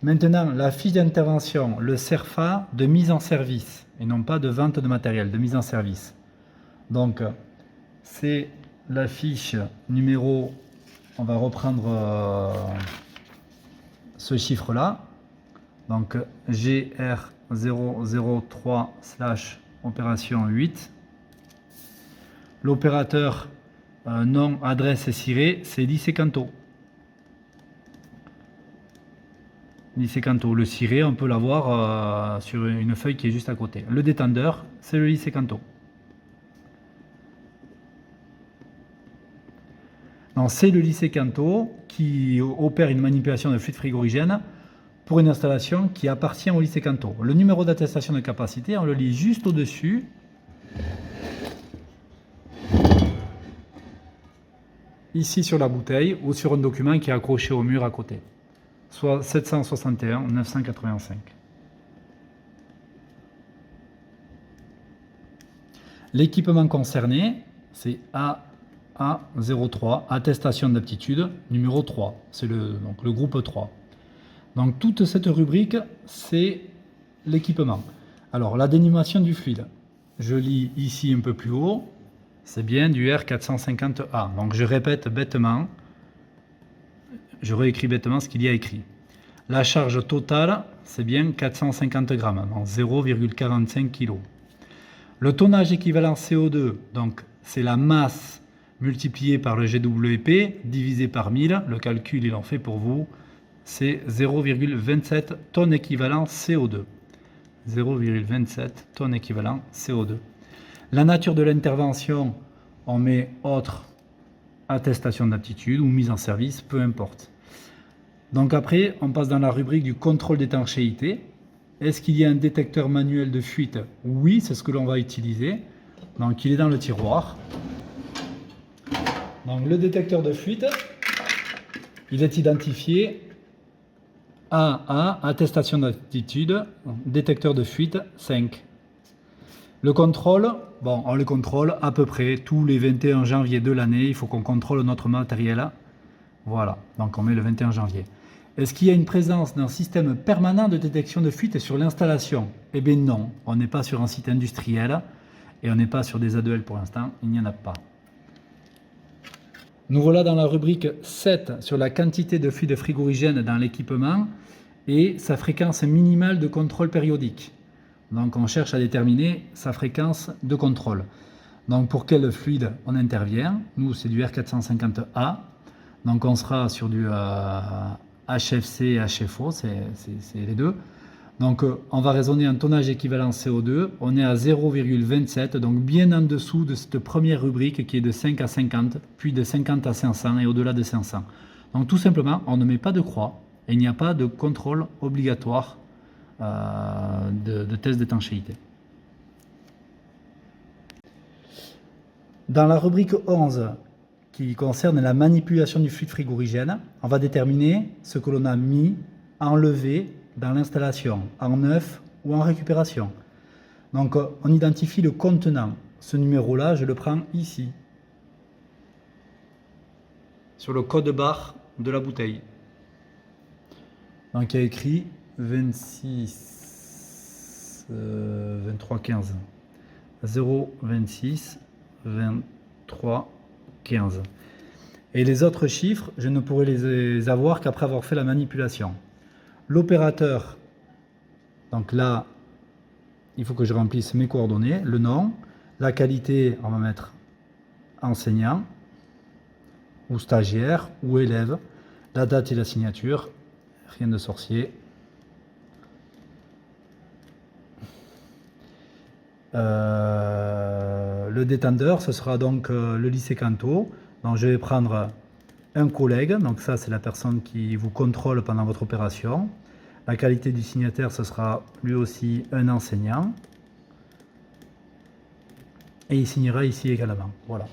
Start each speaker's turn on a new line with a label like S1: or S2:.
S1: Maintenant, la fiche d'intervention, le CERFA de mise en service, et non pas de vente de matériel, de mise en service. Donc, c'est la fiche numéro, on va reprendre ce chiffre-là. Donc, GR003/opération 8. L'opérateur nom, adresse et ciré, c'est lycée Canto. Lycée Canto. Le ciré, on peut l'avoir sur une feuille qui est juste à côté. Le détendeur, c'est le lycée Canto. C'est le lycée Canto qui opère une manipulation de fluide frigorigène pour une installation qui appartient au lycée Canto. Le numéro d'attestation de capacité, on le lit juste au-dessus. Ici sur la bouteille ou sur un document qui est accroché au mur à côté. Soit 761 985. L'équipement concerné, c'est AA03, attestation d'aptitude numéro 3. C'est le groupe 3. Donc toute cette rubrique, c'est l'équipement. Alors la dénimation du fluide, je lis ici un peu plus haut, c'est bien du R450A. Donc je répète bêtement, je réécris bêtement ce qu'il y a écrit. La charge totale, c'est bien 450 grammes, donc 0,45 kg. Le tonnage équivalent CO2, donc c'est la masse multipliée par le GWP divisé par 1000. Le calcul, il en fait pour vous. C'est 0,27 tonnes équivalent CO2. 0,27 tonnes équivalent CO2. La nature de l'intervention, on met autre, attestation d'aptitude ou mise en service, peu importe. Donc après, on passe dans la rubrique du contrôle d'étanchéité. Est-ce qu'il y a un détecteur manuel de fuite? Oui, c'est ce que l'on va utiliser. Donc il est dans le tiroir. Donc le détecteur de fuite, il est identifié AA, attestation d'aptitude, détecteur de fuite 5. Le contrôle, bon, on le contrôle à peu près tous les 21 janvier de l'année. Il faut qu'on contrôle notre matériel. Voilà, donc on met le 21 janvier. Est-ce qu'il y a une présence d'un système permanent de détection de fuite sur l'installation? Eh bien non, on n'est pas sur un site industriel et on n'est pas sur des A2L pour l'instant, il n'y en a pas. Nous voilà dans la rubrique 7 sur la quantité de fluide frigorigène dans l'équipement et sa fréquence minimale de contrôle périodique. Donc on cherche à déterminer sa fréquence de contrôle. Donc pour quel fluide on intervient? Nous c'est du R450A. Donc on sera sur du HFC et HFO, c'est les deux. Donc on va raisonner en tonnage équivalent CO2, on est à 0,27, donc bien en dessous de cette première rubrique qui est de 5 à 50, puis de 50 à 500 et au-delà de 500. Donc tout simplement, on ne met pas de croix et il n'y a pas de contrôle obligatoire de test d'étanchéité. Dans la rubrique 11, qui concerne la manipulation du fluide frigorigène, on va déterminer ce que l'on a mis, enlevé dans l'installation, en neuf ou en récupération. Donc on identifie le contenant. Ce numéro-là, je le prends ici, sur le code barre de la bouteille. Donc il y a écrit 26 23 15 026 23 15. Et les autres chiffres, je ne pourrai les avoir qu'après avoir fait la manipulation. L'opérateur, donc là, il faut que je remplisse mes coordonnées, le nom, la qualité, on va mettre enseignant, ou stagiaire, ou élève, la date et la signature, rien de sorcier. Le détendeur, ce sera donc le lycée Canto. Donc je vais prendre un collègue, donc ça c'est la personne qui vous contrôle pendant votre opération. La qualité du signataire, ce sera lui aussi un enseignant. Et il signera ici également. Voilà.